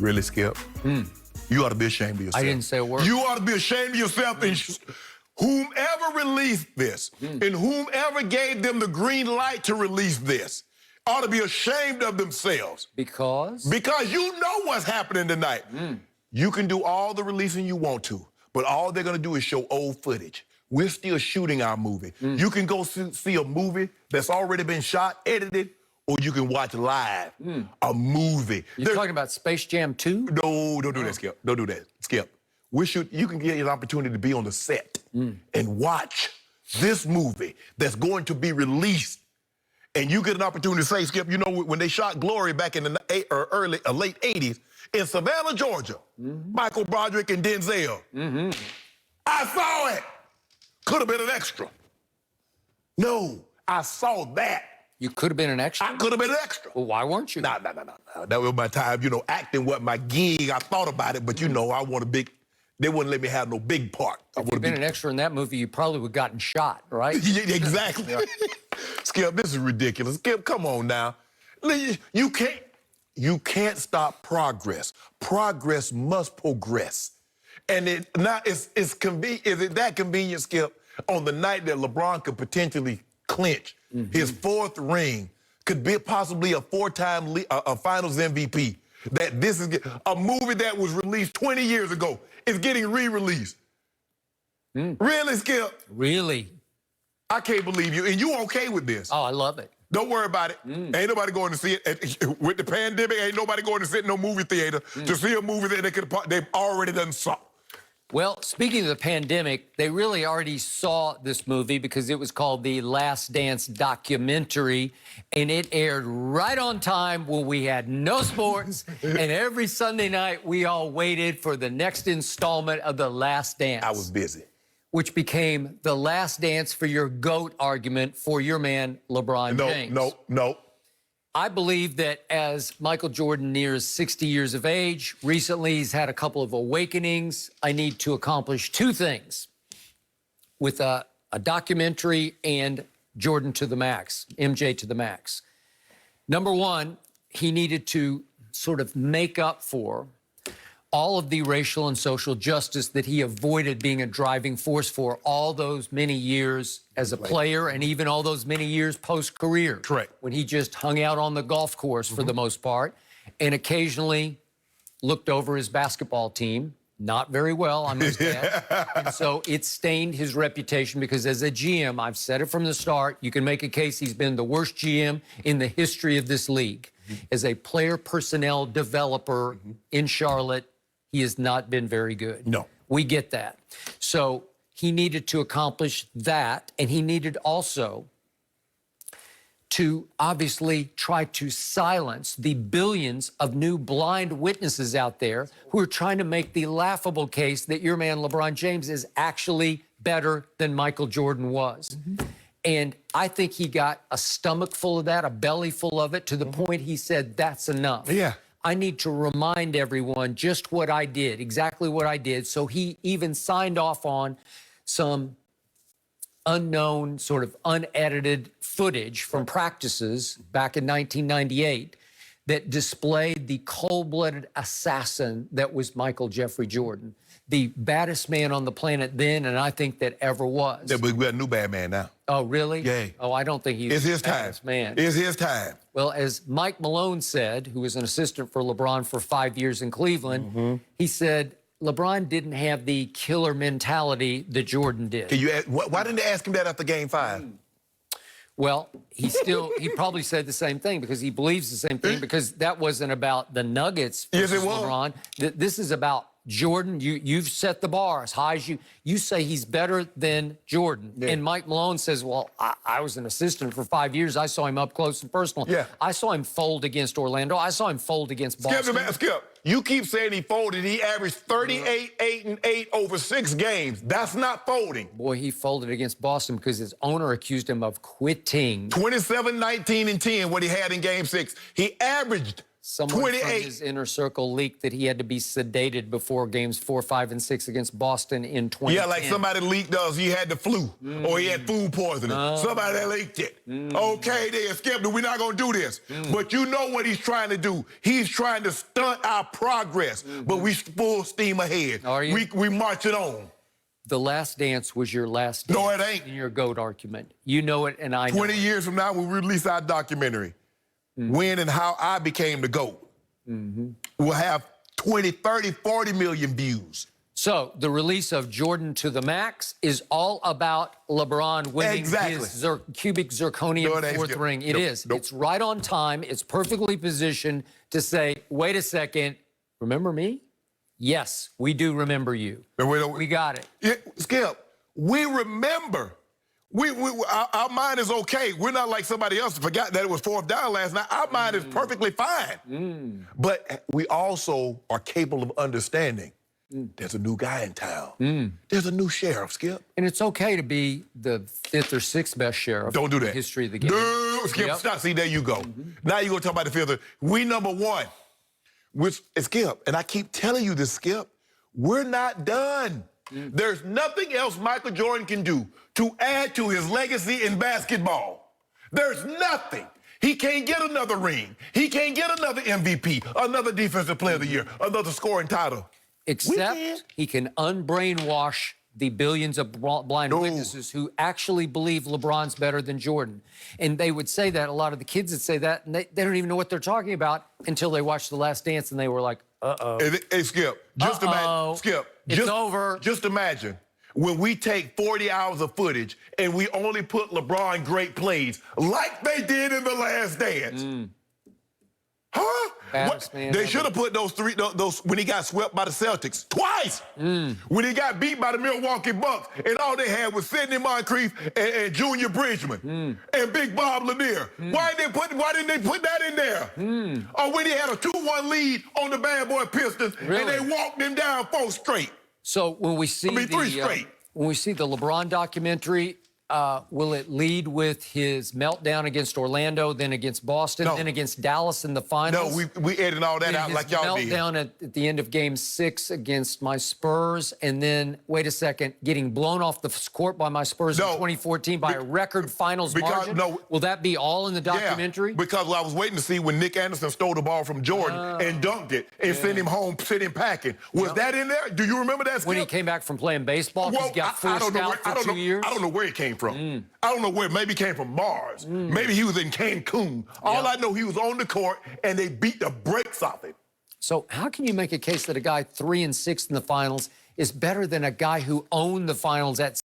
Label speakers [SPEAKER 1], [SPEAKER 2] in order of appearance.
[SPEAKER 1] Really, Skip? You ought to be ashamed of yourself.
[SPEAKER 2] I didn't say a word.
[SPEAKER 1] You ought to be ashamed of yourself. And whomever released this and whomever gave them the green light to release this ought to be ashamed of themselves.
[SPEAKER 2] Because?
[SPEAKER 1] Because you know what's happening tonight. You can do all the releasing you want to, but all they're going to do is show old footage. We're still shooting our movie. You can go see a movie that's already been shot, edited, or you can watch live a movie.
[SPEAKER 2] You're talking about Space Jam 2?
[SPEAKER 1] No, don't do that, Skip. Don't do that, Skip. You can get an opportunity to be on the set and watch this movie that's going to be released. And you get an opportunity to say, Skip, you know, when they shot Glory back in the late 80s in Savannah, Georgia, Michael Broderick and Denzel, I saw it. Could have been an extra. No, I saw that.
[SPEAKER 2] You could have been an extra?
[SPEAKER 1] I could have been an extra.
[SPEAKER 2] Well, why weren't you?
[SPEAKER 1] No. That was my time, you know, acting wasn't my gig. I thought about it, but you know, I want a big, they wouldn't let me have no big part.
[SPEAKER 2] If you'd been an extra in that movie, you probably would have gotten shot, right?
[SPEAKER 1] Yeah, exactly. Skip, this is ridiculous. Skip, come on now. You can't stop progress. Progress must progress. And is it that convenient, Skip, on the night that LeBron could potentially clinch his 4th ring, could be possibly a 4-time Finals MVP, that this is a movie that was released 20 years ago is getting re-released? Really, Skip?
[SPEAKER 2] Really?
[SPEAKER 1] I can't believe you. And you okay with this?
[SPEAKER 2] Oh, I love it.
[SPEAKER 1] Don't worry about it. Ain't nobody going to see it. With the pandemic, ain't nobody going to sit in no movie theater to see a movie that they've already done saw.
[SPEAKER 2] Well, speaking of the pandemic, they really already saw this movie because it was called The Last Dance documentary, and it aired right on time when we had no sports, and every Sunday night we all waited for the next installment of The Last Dance.
[SPEAKER 1] I was busy.
[SPEAKER 2] Which became the last dance for your GOAT argument for your man, LeBron James.
[SPEAKER 1] No.
[SPEAKER 2] I believe that as Michael Jordan nears 60 years of age, recently he's had a couple of awakenings. I need to accomplish 2 things with a documentary and Jordan to the max, MJ to the max. Number 1, he needed to sort of make up for all of the racial and social justice that he avoided being a driving force for all those many years as a player and even all those many years post-career.
[SPEAKER 1] Correct.
[SPEAKER 2] When he just hung out on the golf course for the most part and occasionally looked over his basketball team. Not very well, I must add. And so it stained his reputation because as a GM, I've said it from the start, you can make a case he's been the worst GM in the history of this league. As a player personnel developer in Charlotte, he has not been very good.
[SPEAKER 1] No.
[SPEAKER 2] We get that. So he needed to accomplish that, and he needed also to obviously try to silence the billions of new blind witnesses out there who are trying to make the laughable case that your man LeBron James is actually better than Michael Jordan was. And I think he got a stomach full of that, a belly full of it, to the point he said, that's enough.
[SPEAKER 1] Yeah.
[SPEAKER 2] I need to remind everyone just what I did, exactly what I did. So he even signed off on some unknown, sort of unedited footage from practices back in 1998 that displayed the cold-blooded assassin that was Michael Jeffrey Jordan, the baddest man on the planet then, and I think that ever was.
[SPEAKER 1] Yeah, but we got a new bad man now.
[SPEAKER 2] Oh, really?
[SPEAKER 1] Yeah.
[SPEAKER 2] Oh, I don't think he's
[SPEAKER 1] It's his
[SPEAKER 2] the
[SPEAKER 1] time.
[SPEAKER 2] baddest man.
[SPEAKER 1] It's his time.
[SPEAKER 2] Well, as Mike Malone said, who was an assistant for LeBron for 5 years in Cleveland, he said LeBron didn't have the killer mentality that Jordan did.
[SPEAKER 1] Can you ask, why didn't they ask him that after Game 5?
[SPEAKER 2] Well, he probably said the same thing because he believes the same thing because that wasn't about the Nuggets versus
[SPEAKER 1] Yes, it was.
[SPEAKER 2] LeBron. This is about Jordan. You've set the bar as high as you say he's better than Jordan.
[SPEAKER 1] Yeah.
[SPEAKER 2] And Mike Malone says, well, I was an assistant for 5 years. I saw him up close and personal.
[SPEAKER 1] Yeah.
[SPEAKER 2] I saw him fold against Orlando. I saw him fold against Boston.
[SPEAKER 1] Skip, you keep saying he folded. He averaged 38, 8, and 8 over 6 games. That's not folding.
[SPEAKER 2] Boy, he folded against Boston because his owner accused him of quitting.
[SPEAKER 1] 27, 19, and 10, what he had in Game 6. He averaged
[SPEAKER 2] Someone from
[SPEAKER 1] 28.
[SPEAKER 2] his inner circle leaked that he had to be sedated before games 4, 5, and 6 against Boston in 2010.
[SPEAKER 1] Yeah, like somebody leaked us. He had the flu or he had food poisoning. Somebody that leaked it. Okay, they skipped it. We're not going to do this. But you know what he's trying to do. He's trying to stunt our progress. But we full steam ahead.
[SPEAKER 2] Are you?
[SPEAKER 1] We marching on.
[SPEAKER 2] The Last Dance was your last dance.
[SPEAKER 1] No, it ain't.
[SPEAKER 2] In your GOAT argument. You know it, and I know
[SPEAKER 1] 20 years from now, when we release our documentary, when and how I became the GOAT, we'll have 20, 30, 40 million views.
[SPEAKER 2] So the release of Jordan to the Max is all about LeBron winning his cubic zirconium fourth ring. It is. It's right on time. It's perfectly positioned to say, wait a second, remember me? Yes, we do remember you. We got it.
[SPEAKER 1] Yeah, Skip, we remember. Our mind is okay. We're not like somebody else who forgot that it was fourth down last night. Our mind is perfectly fine. But we also are capable of understanding there's a new guy in town. There's a new sheriff, Skip.
[SPEAKER 2] And it's okay to be the 5th or 6th best sheriff
[SPEAKER 1] Don't do that.
[SPEAKER 2] in the history of the game.
[SPEAKER 1] No, Skip, stop. See, there you go. Now you're going to talk about the 5th. We number 1. Which, Skip, and I keep telling you this, Skip, we're not done. There's nothing else Michael Jordan can do to add to his legacy in basketball. There's nothing. He can't get another ring. He can't get another MVP, another Defensive Player of the Year, another scoring title.
[SPEAKER 2] Except he can unbrainwash the billions of blind witnesses who actually believe LeBron's better than Jordan. And they would say that, a lot of the kids would say that, and they don't even know what they're talking about until they watched The Last Dance and they were like, uh-oh.
[SPEAKER 1] Hey, Skip, just imagine, Skip,
[SPEAKER 2] it's over.
[SPEAKER 1] Just imagine when we take 40 hours of footage and we only put LeBron great plays like they did in The Last Dance. Huh? They should have put those when he got swept by the Celtics twice. When he got beat by the Milwaukee Bucks, and all they had was Sidney Moncrief and Junior Bridgman and Big Bob Lanier. Why didn't they put that in there? Or when he had a 2-1 lead on the Bad Boy Pistons and they walked him down 4 straight.
[SPEAKER 2] So when we see
[SPEAKER 1] 3 straight.
[SPEAKER 2] When we see the LeBron documentary, will it lead with his meltdown against Orlando, then against Boston, then against Dallas in the finals?
[SPEAKER 1] No, we edited all that out like y'all did.
[SPEAKER 2] Meltdown at the end of Game 6 against my Spurs, and then, wait a second, getting blown off the court by my Spurs in 2014 by a record finals margin? Will that be all in the documentary?
[SPEAKER 1] Yeah, because I was waiting to see when Nick Anderson stole the ball from Jordan and dunked it and sent him home, sent him packing. Was that in there? Do you remember that, Skip?
[SPEAKER 2] When he came back from playing baseball, because he got forced out for 2 years?
[SPEAKER 1] I don't know where he came from. I don't know where. Maybe he came from Mars. Maybe he was in Cancun. All I know, he was on the court, and they beat the brakes off him.
[SPEAKER 2] So how can you make a case that a guy 3 and 6 in the finals is better than a guy who owned the finals at